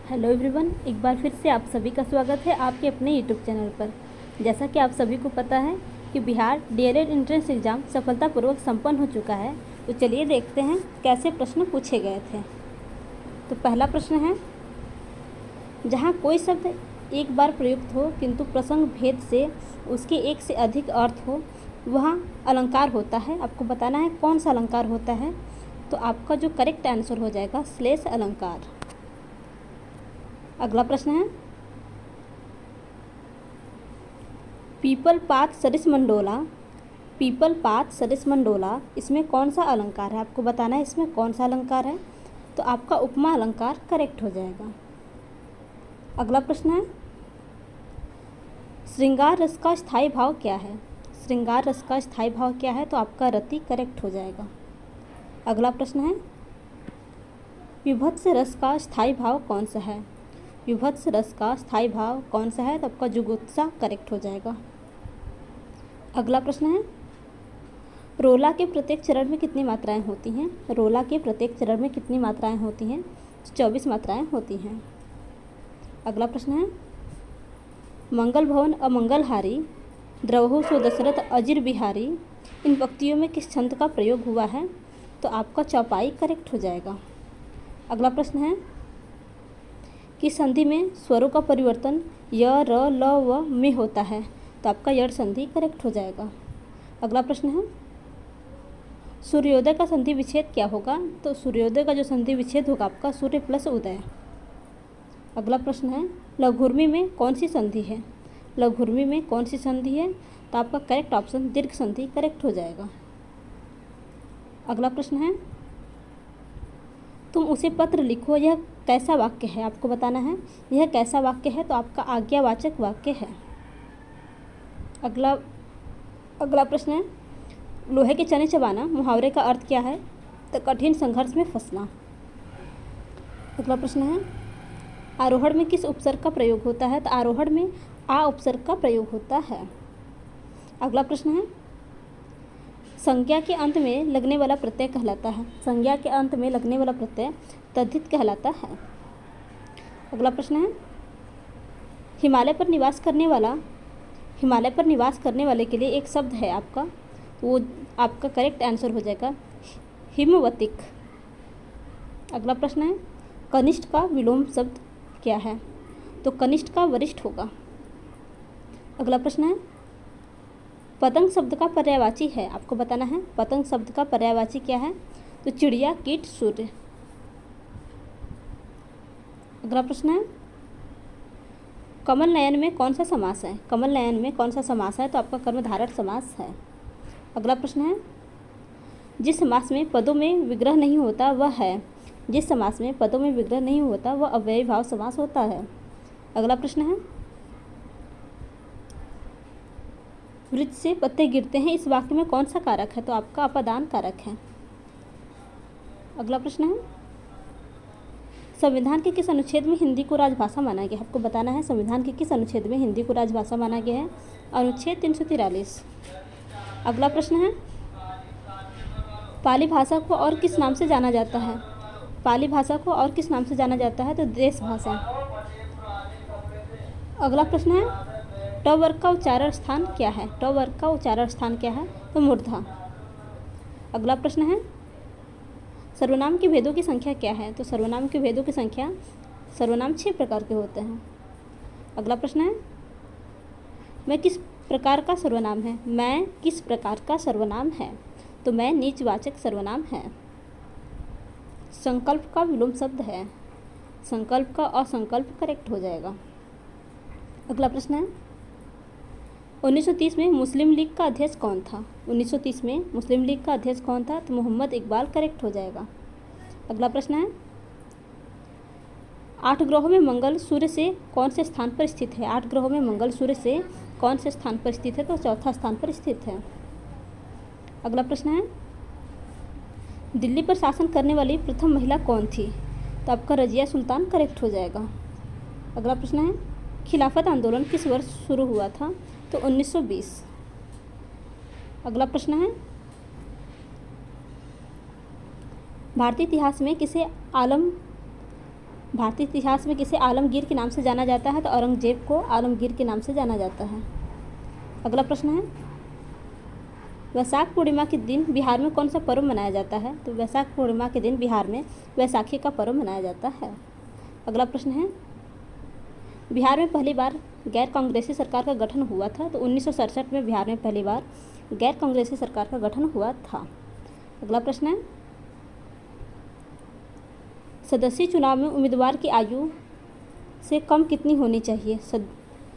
Hello everyone, एक बार फिर से आप सभी का स्वागत है आपके अपने यूट्यूब चैनल पर। जैसा कि आप सभी को पता है कि बिहार डीएलएड एंट्रेंस एग्ज़ाम सफलतापूर्वक संपन्न हो चुका है। तो चलिए देखते हैं कैसे प्रश्न पूछे गए थे। तो पहला प्रश्न है, जहाँ कोई शब्द एक बार प्रयुक्त हो किंतु प्रसंग भेद से उसके एक से अधिक अर्थ हो, वहाँ अलंकार होता है। आपको बताना है कौन सा अलंकार होता है। तो आपका जो करेक्ट आंसर हो जाएगा श्लेष अलंकार। अगला प्रश्न है, पीपल पात सरिस मंडोला, पीपल पात सरिस मंडोला, इसमें कौन सा अलंकार है। आपको बताना है इसमें कौन सा अलंकार है। तो आपका उपमा अलंकार करेक्ट हो जाएगा। अगला प्रश्न है, श्रृंगार रस का स्थायी भाव क्या है। श्रृंगार रस का स्थायी भाव क्या है। तो आपका रति करेक्ट हो जाएगा। अगला प्रश्न है, विभत्स रस का स्थायी भाव कौन सा है। विभत्स रस का स्थायी भाव कौन सा है। तो आपका जुगुप्सा करेक्ट हो जाएगा। अगला प्रश्न है, रोला के प्रत्येक चरण में कितनी मात्राएं होती हैं। रोला के प्रत्येक चरण में कितनी मात्राएं होती हैं। 24 मात्राएं होती हैं। अगला प्रश्न है, मंगल भवन अमंगलहारी, द्रवहु सो दशरथ अजिर बिहारी, इन पंक्तियों में किस छंद का प्रयोग हुआ है। तो आपका चौपाई करेक्ट हो जाएगा। अगला प्रश्न है कि संधि में स्वरों का परिवर्तन य, र, ल, व में होता है। तो आपका यड़ संधि करेक्ट हो जाएगा। अगला प्रश्न है, सूर्योदय का संधि विच्छेद क्या होगा। तो सूर्योदय का जो संधि विच्छेद होगा आपका सूर्य प्लस उदय। अगला प्रश्न है, लघुर्मी में कौन सी संधि है। लघुर्मी में कौन सी संधि है। तो आपका करेक्ट ऑप्शन दीर्घ संधि करेक्ट हो जाएगा। अगला प्रश्न है, तुम उसे पत्र लिखो, यह कैसा वाक्य है। आपको बताना है यह कैसा वाक्य है। तो आपका आज्ञावाचक वाक्य है। अगला प्रश्न है, लोहे के चने चबाना मुहावरे का अर्थ क्या है। तो कठिन संघर्ष में फंसना। अगला प्रश्न है, आरोहण में किस उपसर्ग का प्रयोग होता है। तो आरोहण में आ उपसर्ग का प्रयोग होता है। अगला प्रश्न है, संज्ञा के अंत में लगने वाला प्रत्यय कहलाता है। संज्ञा के अंत में लगने वाला प्रत्यय तद्धित कहलाता है। अगला प्रश्न है, हिमालय पर निवास करने वाले के लिए एक शब्द है आपका, वो आपका करेक्ट आंसर हो जाएगा हिमवतिक। अगला प्रश्न है, कनिष्ठ का विलोम शब्द क्या है। तो कनिष्ठ का वरिष्ठ होगा। अगला प्रश्न है, पतंग शब्द का पर्यायवाची है। आपको बताना है पतंग शब्द का पर्यायवाची क्या है। तो चिड़िया, कीट, सूर्य। अगला प्रश्न है, कमल नयन में कौन सा समास है। कमल नयन में कौन सा समास है। तो आपका कर्मधारय समास है। अगला प्रश्न है, जिस समास में पदों में विग्रह नहीं होता वह है। जिस समास में पदों में विग्रह नहीं होता वह अव्ययी भाव समास होता है। अगला प्रश्न है, वृक्ष से पत्ते गिरते हैं, इस वाक्य में कौन सा कारक है। तो आपका अपादान कारक है। अगला प्रश्न है, संविधान के किस अनुच्छेद में हिंदी को राजभाषा माना गया है। आपको बताना है संविधान के किस अनुच्छेद में हिंदी को राजभाषा माना गया है। अनुच्छेद 343। अगला प्रश्न है, पाली भाषा को और किस नाम से जाना जाता है। पाली भाषा को और किस नाम से जाना जाता है। तो देश भाषा। अगला प्रश्न है, ट वर्ग का उच्चारण स्थान क्या है। ट वर्ग का उच्चारण स्थान क्या है। तो मूर्धा। अगला प्रश्न है, सर्वनाम के भेदों की संख्या क्या है। तो सर्वनाम के भेदों की संख्या, सर्वनाम 6 प्रकार के होते हैं। अगला प्रश्न है, मैं किस प्रकार का सर्वनाम है। मैं किस प्रकार का सर्वनाम है। तो मैं नीचवाचक सर्वनाम है। संकल्प का विलोम शब्द है। संकल्प का असंकल्प करेक्ट हो जाएगा। अगला प्रश्न है, 1930 में मुस्लिम लीग का अध्यक्ष कौन था। 1930 में मुस्लिम लीग का अध्यक्ष कौन था। तो मोहम्मद इकबाल करेक्ट हो जाएगा। अगला प्रश्न है, 8 ग्रहों में मंगल सूर्य से कौन से स्थान पर स्थित है। 8 ग्रहों में मंगल सूर्य से कौन से स्थान पर स्थित है। तो चौथा स्थान पर स्थित है। अगला प्रश्न है, दिल्ली पर शासन करने वाली प्रथम महिला कौन थी। तो आपका रजिया सुल्तान करेक्ट हो जाएगा। अगला प्रश्न है, खिलाफत आंदोलन किस वर्ष शुरू हुआ था। तो 1920। अगला प्रश्न है, भारतीय इतिहास में किसे आलम भारतीय इतिहास में किसे आलमगीर के नाम से जाना जाता है? तो औरंगजेब को आलमगीर के नाम से जाना जाता है। अगला प्रश्न है, वैशाख पूर्णिमा के दिन बिहार में कौन सा पर्व मनाया जाता है? तो वैशाख पूर्णिमा के दिन बिहार में वैसाखी का पर्व मनाया जाता है। अगला प्रश्न है, बिहार में पहली बार गैर कांग्रेसी सरकार का गठन हुआ था? तो 1967 में बिहार में पहली बार गैर कांग्रेसी सरकार का गठन हुआ था। अगला प्रश्न है, सदस्यीय चुनाव में उम्मीदवार की आयु से कम कितनी होनी चाहिए?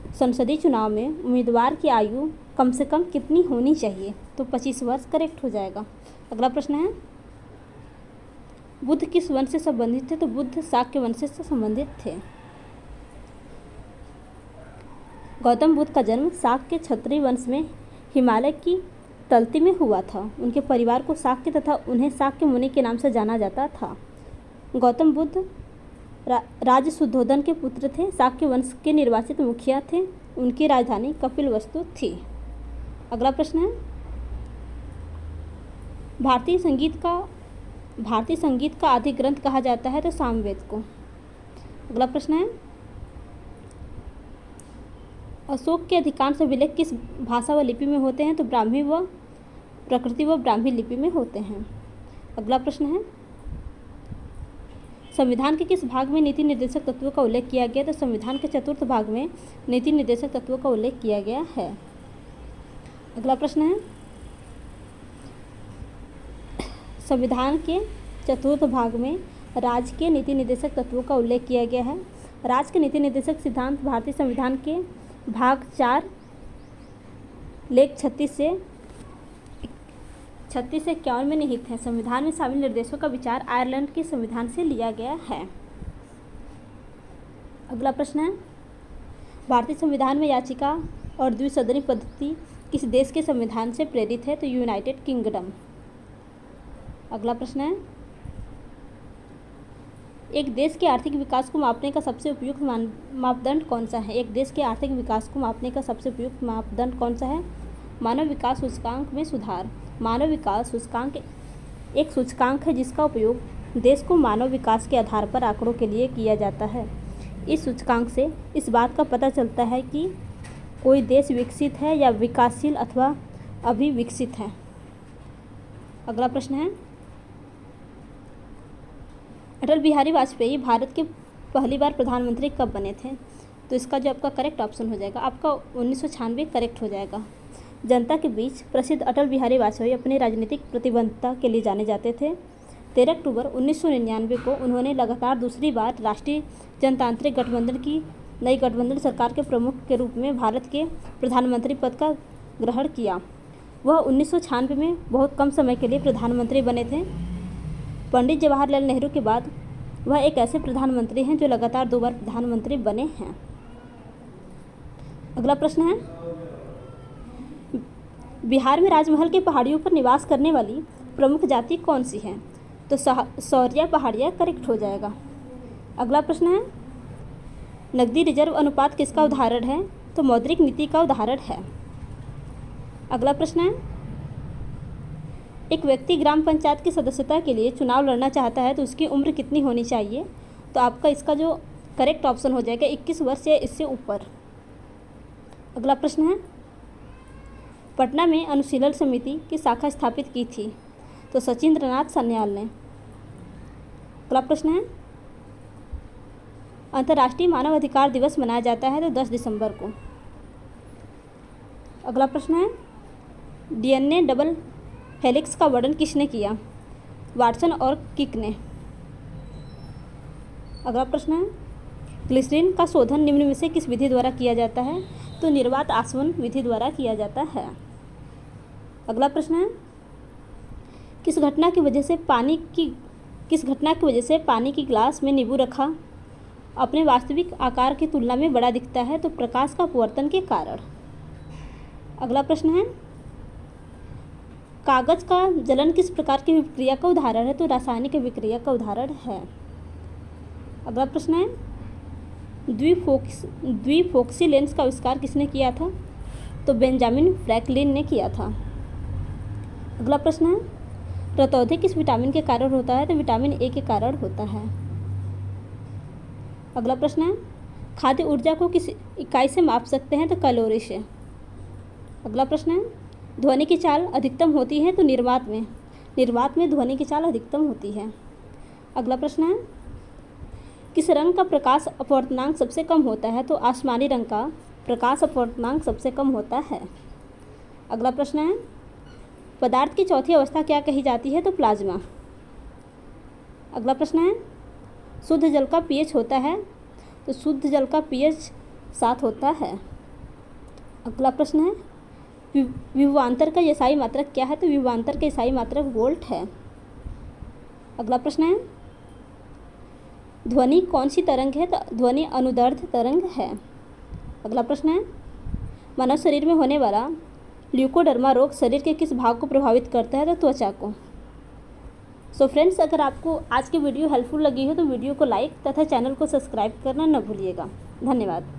संसदीय चुनाव में उम्मीदवार की आयु कम से कम कितनी होनी चाहिए? तो 25 वर्ष करेक्ट हो जाएगा। अगला प्रश्न है, बुद्ध किस वंश से संबंधित थे? तो बुद्ध शाक्य वंश से संबंधित थे। गौतम बुद्ध का जन्म शाक्य क्षत्रिय वंश में हिमालय की तलती में हुआ था। उनके परिवार को शाक्य तथा उन्हें शाक्य मुनि के नाम से जाना जाता था। गौतम बुद्ध राज शुद्धोधन के पुत्र थे। शाक्य वंश के निर्वाचित मुखिया थे। उनकी राजधानी कपिलवस्तु थी। अगला प्रश्न है, भारतीय संगीत का आदि ग्रंथ कहा जाता है? तो सामवेद को। अगला प्रश्न है, अशोक के अधिकांश अभिलेख किस भाषा व लिपि में होते हैं? तो ब्राह्मी व प्रकृति व ब्राह्मी लिपि में होते हैं। अगला प्रश्न है, संविधान के किस भाग में नीति निर्देशक तत्वों का उल्लेख किया गया? तो संविधान के चतुर्थ भाग में नीति निर्देशक तत्वों का उल्लेख किया गया है। अगला प्रश्न है, संविधान के चतुर्थ भाग में राज्य के नीति निर्देशक तत्वों का उल्लेख किया गया है। राज्य के नीति निर्देशक सिद्धांत भारतीय संविधान के भाग 4 लेख 36 से 51 में निहित है। संविधान में शामिल निर्देशों का विचार आयरलैंड के संविधान से लिया गया है। अगला प्रश्न है, भारतीय संविधान में याचिका और द्विसदनी पद्धति किस देश के संविधान से प्रेरित है? तो यूनाइटेड किंगडम। अगला प्रश्न है, एक देश के आर्थिक विकास को मापने का सबसे उपयुक्त मापदंड कौन सा है? एक देश के आर्थिक विकास को मापने का सबसे उपयुक्त मापदंड कौन सा है? मानव विकास सूचकांक में सुधार। मानव विकास सूचकांक एक सूचकांक है जिसका उपयोग देश को मानव विकास के आधार पर आंकड़ों के लिए किया जाता है। इस सूचकांक से इस बात का पता चलता है कि कोई देश विकसित है या विकासशील अथवा अभी विकसित है। अगला प्रश्न है, अटल बिहारी वाजपेयी भारत के पहली बार प्रधानमंत्री कब बने थे? तो इसका जो आपका करेक्ट ऑप्शन हो जाएगा आपका 1996 करेक्ट हो जाएगा। जनता के बीच प्रसिद्ध अटल बिहारी वाजपेयी अपनी राजनीतिक प्रतिबद्धता के लिए जाने जाते थे। 13 अक्टूबर 1999 को उन्होंने लगातार दूसरी बार राष्ट्रीय जनतांत्रिक गठबंधन की नई गठबंधन सरकार के प्रमुख के रूप में भारत के प्रधानमंत्री पद का ग्रहण किया। वह 1996 में बहुत कम समय के लिए प्रधानमंत्री बने थे। पंडित जवाहरलाल नेहरू के बाद वह एक ऐसे प्रधानमंत्री हैं जो लगातार 2 बार प्रधानमंत्री बने हैं। अगला प्रश्न है, बिहार में राजमहल के पहाड़ियों पर निवास करने वाली प्रमुख जाति कौन सी है? तो सौरिया पहाड़िया करेक्ट हो जाएगा। अगला प्रश्न है, नकदी रिजर्व अनुपात किसका उदाहरण है? तो मौद्रिक नीति का उदाहरण है। अगला प्रश्न है, एक व्यक्ति ग्राम पंचायत की सदस्यता के लिए चुनाव लड़ना चाहता है तो उसकी उम्र कितनी होनी चाहिए? तो आपका इसका जो करेक्ट ऑप्शन हो जाएगा 21 वर्ष या इससे ऊपर। अगला प्रश्न है, पटना में अनुशीलन समिति की शाखा स्थापित की थी? तो सचिंद्रनाथ सान्याल ने। अगला प्रश्न है, अंतर्राष्ट्रीय मानव अधिकार दिवस मनाया जाता है तो 10 दिसंबर को। अगला प्रश्न है, डीएनए डबल हेलिक्स का वर्णन किसने किया? वाटसन और किक ने। अगला प्रश्न है, ग्लिसरीन का शोधन निम्न में से किस विधि द्वारा किया जाता है? तो निर्वात आसवन विधि द्वारा किया जाता है। अगला प्रश्न है, किस घटना की वजह से पानी की गिलास में नींबू रखा अपने वास्तविक आकार की तुलना में बड़ा दिखता है? तो प्रकाश का अपवर्तन के कारण। अगला प्रश्न है, कागज का जलन किस प्रकार की विक्रिया का उदाहरण है? तो रासायनिक विक्रिया का उदाहरण है। अगला प्रश्न है, द्विफोक्सी लेंस का आविष्कार किसने किया था? तो बेंजामिन फ्रैंकलिन ने किया था। अगला प्रश्न है, रतौंधी किस विटामिन के कारण होता है? तो विटामिन ए के कारण होता है। अगला प्रश्न है, खाद्य ऊर्जा को किस इकाई से माप सकते हैं? तो कैलोरी से। अगला प्रश्न है, ध्वनि की चाल अधिकतम होती है तो निर्वात में ध्वनि की चाल अधिकतम होती है। अगला प्रश्न है, किस रंग का प्रकाश अपवर्तनांक सबसे कम होता है? तो आसमानी रंग का प्रकाश अपवर्तनांक सबसे कम होता है। अगला प्रश्न है, पदार्थ की चौथी अवस्था क्या कही जाती है? तो प्लाज्मा। अगला प्रश्न है, शुद्ध जल का पीएच होता है? तो शुद्ध जल का पीएच 7 होता है। अगला प्रश्न है, विभवांतर का एसआई मात्रक क्या है? तो विभवांतर का एसआई मात्रक वोल्ट है। अगला प्रश्न है, ध्वनि कौन सी तरंग है? तो ध्वनि अनुदैर्ध्य तरंग है। अगला प्रश्न है, मानव शरीर में होने वाला ल्यूकोडर्मा रोग शरीर के किस भाग को प्रभावित करता है? तो त्वचा को। सो फ्रेंड्स, अगर आपको आज की वीडियो हेल्पफुल लगी हो तो वीडियो को लाइक तथा चैनल को सब्सक्राइब करना न भूलिएगा। धन्यवाद।